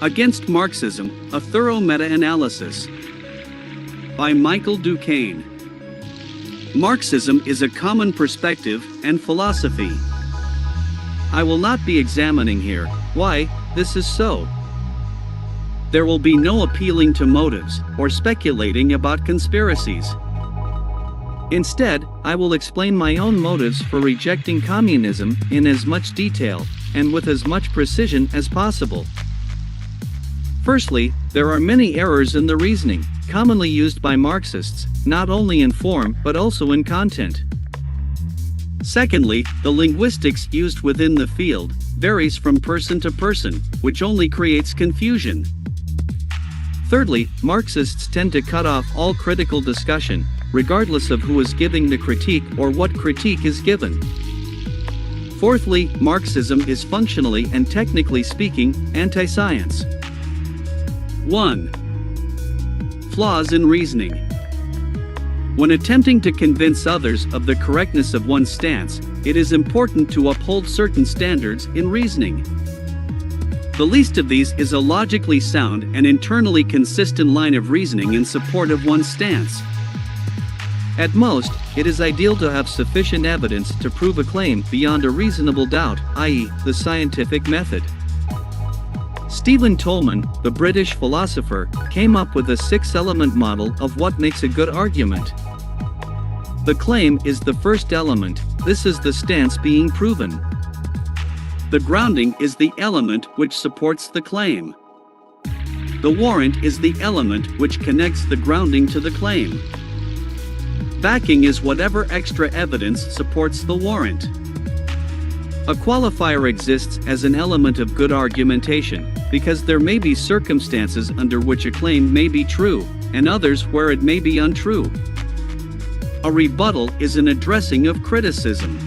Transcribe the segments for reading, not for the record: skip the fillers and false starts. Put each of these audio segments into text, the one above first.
Against Marxism, a thorough meta-analysis. By Michael Duquesne. Marxism is a common perspective and philosophy. I will not be examining here why this is so. There will be no appealing to motives or speculating about conspiracies. Instead, I will explain my own motives for rejecting communism in as much detail and with as much precision as possible. Firstly, there are many errors in the reasoning, commonly used by Marxists, not only in form but also in content. Secondly, the linguistics used within the field varies from person to person, which only creates confusion. Thirdly, Marxists tend to cut off all critical discussion, regardless of who is giving the critique or what critique is given. Fourthly, Marxism is functionally and technically speaking, anti-science. 1. Flaws in reasoning. When attempting to convince others of the correctness of one's stance, it is important to uphold certain standards in reasoning. The least of these is a logically sound and internally consistent line of reasoning in support of one's stance. At most, it is ideal to have sufficient evidence to prove a claim beyond a reasonable doubt, i.e., the scientific method. Stephen Tolman, the British philosopher, came up with a six-element model of what makes a good argument. The claim is the first element, this is the stance being proven. The grounding is the element which supports the claim. The warrant is the element which connects the grounding to the claim. Backing is whatever extra evidence supports the warrant. A qualifier exists as an element of good argumentation, because there may be circumstances under which a claim may be true, and others where it may be untrue. A rebuttal is an addressing of criticism.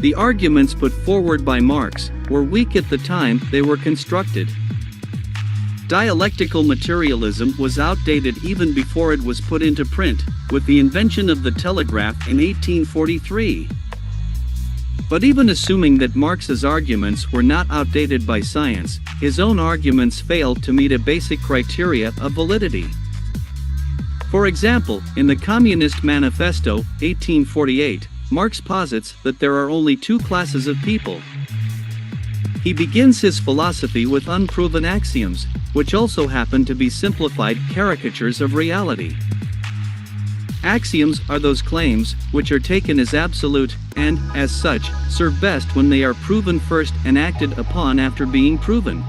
The arguments put forward by Marx were weak at the time they were constructed. Dialectical materialism was outdated even before it was put into print, with the invention of the telegraph in 1843. But even assuming that Marx's arguments were not outdated by science, his own arguments failed to meet a basic criteria of validity. For example, in the Communist Manifesto, 1848, Marx posits that there are only two classes of people. He begins his philosophy with unproven axioms, which also happen to be simplified caricatures of reality. Axioms are those claims which are taken as absolute and, as such, serve best when they are proven first and acted upon after being proven.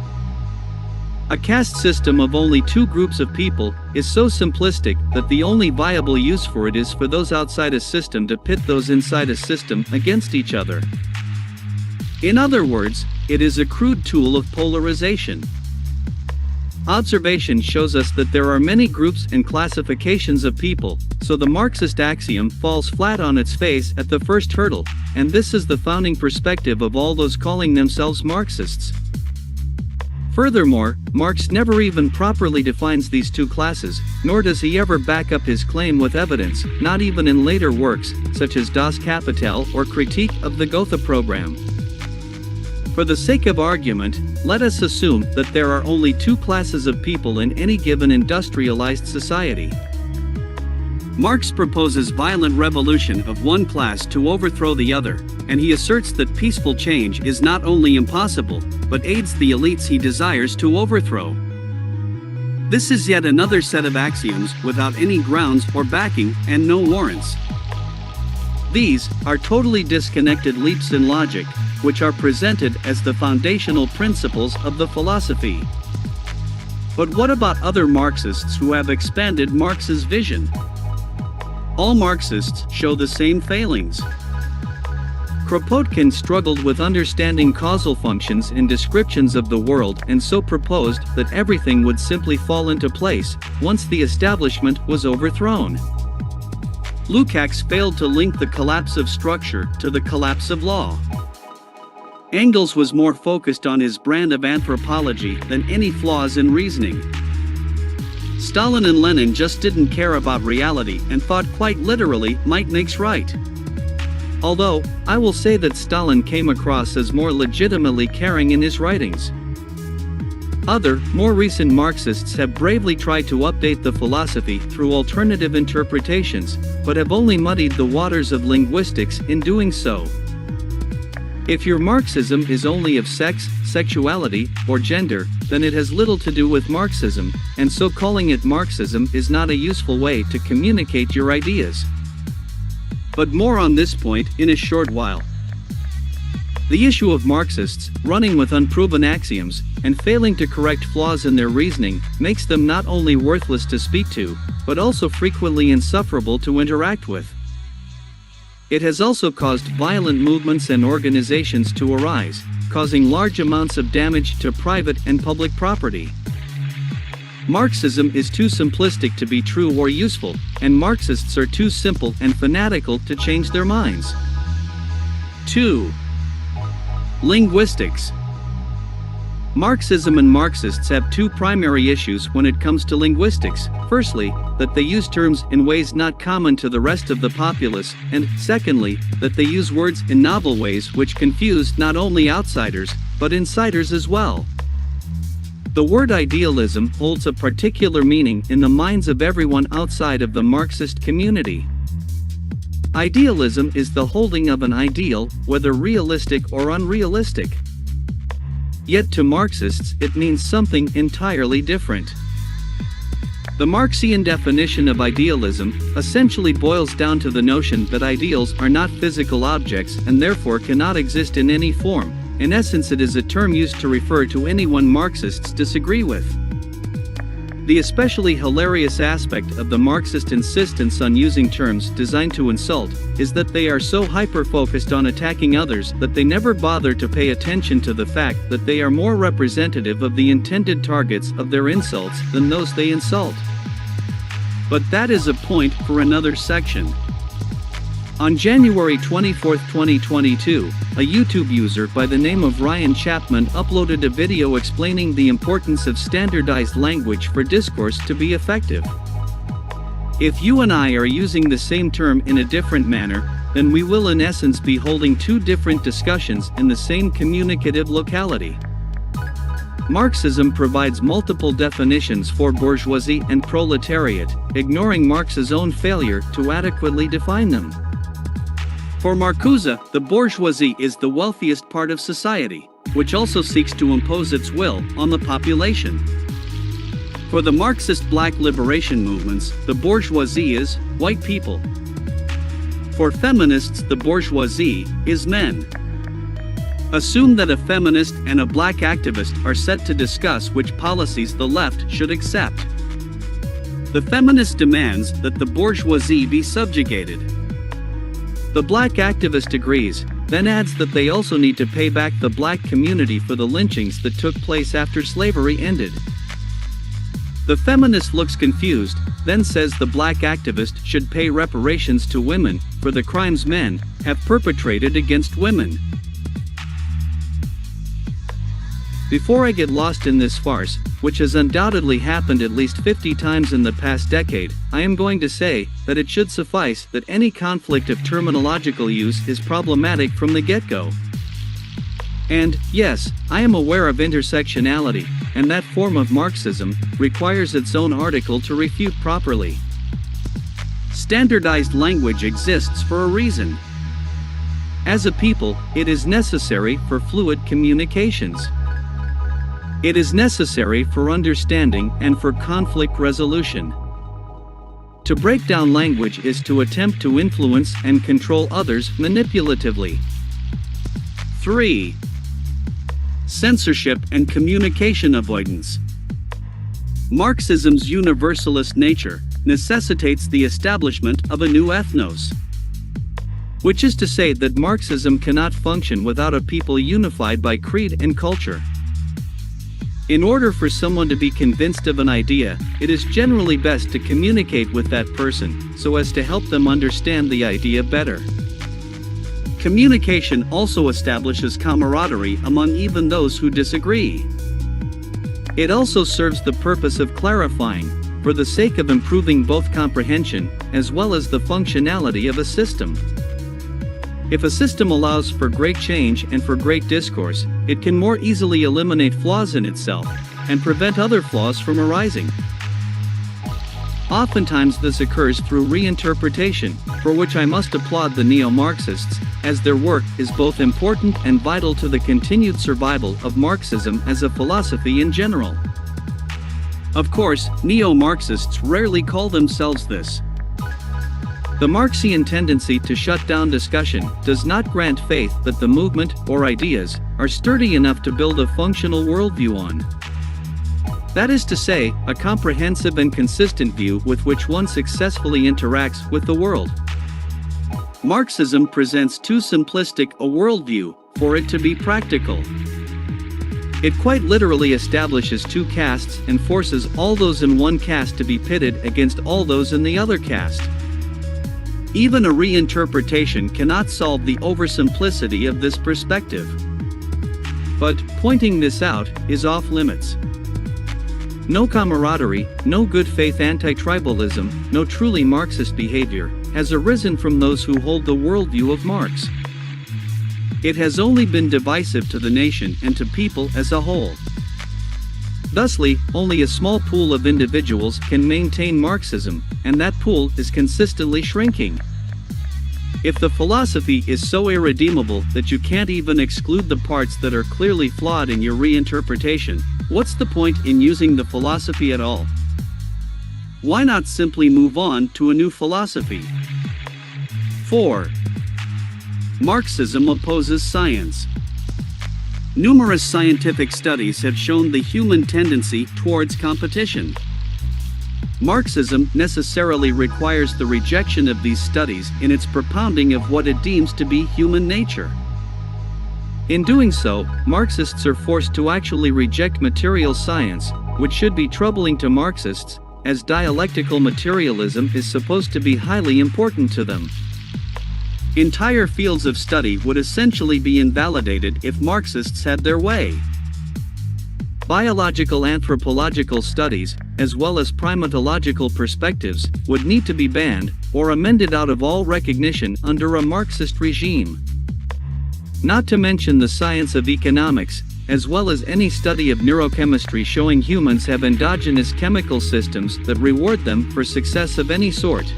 A caste system of only two groups of people is so simplistic that the only viable use for it is for those outside a system to pit those inside a system against each other. In other words, it is a crude tool of polarization. Observation shows us that there are many groups and classifications of people, so the Marxist axiom falls flat on its face at the first hurdle, and this is the founding perspective of all those calling themselves Marxists. Furthermore, Marx never even properly defines these two classes, nor does he ever back up his claim with evidence, not even in later works, such as Das Kapital or Critique of the Gotha Program. For the sake of argument, let us assume that there are only two classes of people in any given industrialized society. Marx proposes violent revolution of one class to overthrow the other, and he asserts that peaceful change is not only impossible, but aids the elites he desires to overthrow. This is yet another set of axioms without any grounds or backing and no warrants. These are totally disconnected leaps in logic, which are presented as the foundational principles of the philosophy. But what about other Marxists who have expanded Marx's vision? All Marxists show the same failings. Kropotkin struggled with understanding causal functions in descriptions of the world and so proposed that everything would simply fall into place once the establishment was overthrown. Lukács failed to link the collapse of structure to the collapse of law. Engels was more focused on his brand of anthropology than any flaws in reasoning. Stalin and Lenin just didn't care about reality and thought quite literally might makes right. Although, I will say that Stalin came across as more legitimately caring in his writings. Other, more recent Marxists have bravely tried to update the philosophy through alternative interpretations, but have only muddied the waters of linguistics in doing so. If your Marxism is only of sex, sexuality, or gender, then it has little to do with Marxism, and so calling it Marxism is not a useful way to communicate your ideas. But more on this point in a short while. The issue of Marxists running with unproven axioms and failing to correct flaws in their reasoning makes them not only worthless to speak to, but also frequently insufferable to interact with. It has also caused violent movements and organizations to arise, causing large amounts of damage to private and public property. Marxism is too simplistic to be true or useful, and Marxists are too simple and fanatical to change their minds. 2. Linguistics. Marxism and Marxists have two primary issues when it comes to linguistics. Firstly, that they use terms in ways not common to the rest of the populace, and secondly, that they use words in novel ways which confuse not only outsiders, but insiders as well. The word idealism holds a particular meaning in the minds of everyone outside of the Marxist community. Idealism is the holding of an ideal, whether realistic or unrealistic. Yet to Marxists it means something entirely different. The Marxian definition of idealism essentially boils down to the notion that ideals are not physical objects and therefore cannot exist in any form. In essence, it is a term used to refer to anyone Marxists disagree with. The especially hilarious aspect of the Marxist insistence on using terms designed to insult is that they are so hyper-focused on attacking others that they never bother to pay attention to the fact that they are more representative of the intended targets of their insults than those they insult. But that is a point for another section. On January 24, 2022, a YouTube user by the name of Ryan Chapman uploaded a video explaining the importance of standardized language for discourse to be effective. If you and I are using the same term in a different manner, then we will in essence be holding two different discussions in the same communicative locality. Marxism provides multiple definitions for bourgeoisie and proletariat, ignoring Marx's own failure to adequately define them. For Marcuse, the bourgeoisie is the wealthiest part of society, which also seeks to impose its will on the population. For the Marxist black liberation movements, the bourgeoisie is white people. For feminists, the bourgeoisie is men. Assume that a feminist and a black activist are set to discuss which policies the left should accept. The feminist demands that the bourgeoisie be subjugated. The black activist agrees, then adds that they also need to pay back the black community for the lynchings that took place after slavery ended. The feminist looks confused, then says the black activist should pay reparations to women for the crimes men have perpetrated against women. Before I get lost in this farce, which has undoubtedly happened at least 50 times in the past decade, I am going to say that it should suffice that any conflict of terminological use is problematic from the get-go. And, yes, I am aware of intersectionality, and that form of Marxism requires its own article to refute properly. Standardized language exists for a reason. As a people, it is necessary for fluid communications. It is necessary for understanding and for conflict resolution. To break down language is to attempt to influence and control others manipulatively. 3. Censorship and communication avoidance. Marxism's universalist nature necessitates the establishment of a new ethnos. Which is to say that Marxism cannot function without a people unified by creed and culture. In order for someone to be convinced of an idea, it is generally best to communicate with that person, so as to help them understand the idea better. Communication also establishes camaraderie among even those who disagree. It also serves the purpose of clarifying, for the sake of improving both comprehension, as well as the functionality of a system. If a system allows for great change and for great discourse, it can more easily eliminate flaws in itself, and prevent other flaws from arising. Oftentimes this occurs through reinterpretation, for which I must applaud the neo-Marxists, as their work is both important and vital to the continued survival of Marxism as a philosophy in general. Of course, neo-Marxists rarely call themselves this. The Marxian tendency to shut down discussion does not grant faith that the movement or ideas are sturdy enough to build a functional worldview on. That is to say, a comprehensive and consistent view with which one successfully interacts with the world. Marxism presents too simplistic a worldview for it to be practical. It quite literally establishes two castes and forces all those in one caste to be pitted against all those in the other caste. Even a reinterpretation cannot solve the oversimplicity of this perspective. But pointing this out is off limits. No camaraderie, no good faith anti-tribalism, no truly Marxist behavior has arisen from those who hold the worldview of Marx. It has only been divisive to the nation and to people as a whole. Thusly, only a small pool of individuals can maintain Marxism, and that pool is consistently shrinking. If the philosophy is so irredeemable that you can't even exclude the parts that are clearly flawed in your reinterpretation, what's the point in using the philosophy at all? Why not simply move on to a new philosophy? 4. Marxism opposes science. Numerous scientific studies have shown the human tendency towards competition. Marxism necessarily requires the rejection of these studies in its propounding of what it deems to be human nature. In doing so, Marxists are forced to actually reject material science, which should be troubling to Marxists, as dialectical materialism is supposed to be highly important to them. Entire fields of study would essentially be invalidated if Marxists had their way. Biological anthropological studies, as well as primatological perspectives, would need to be banned or amended out of all recognition under a Marxist regime. Not to mention the science of economics, as well as any study of neurochemistry showing humans have endogenous chemical systems that reward them for success of any sort.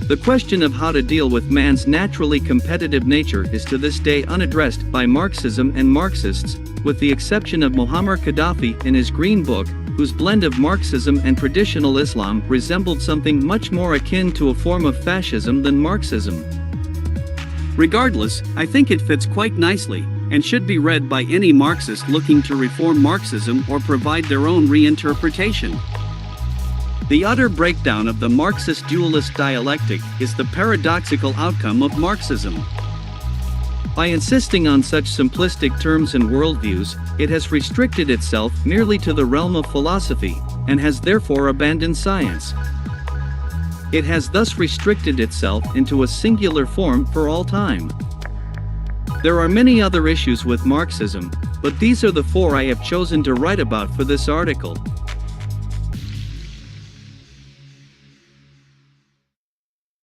The question of how to deal with man's naturally competitive nature is to this day unaddressed by Marxism and Marxists, with the exception of Muammar Gaddafi in his Green Book, whose blend of Marxism and traditional Islam resembled something much more akin to a form of fascism than Marxism. Regardless, I think it fits quite nicely, and should be read by any Marxist looking to reform Marxism or provide their own reinterpretation. The utter breakdown of the Marxist dualist dialectic is the paradoxical outcome of Marxism. By insisting on such simplistic terms and worldviews, it has restricted itself merely to the realm of philosophy, and has therefore abandoned science. It has thus restricted itself into a singular form for all time. There are many other issues with Marxism, but these are the 4 I have chosen to write about for this article.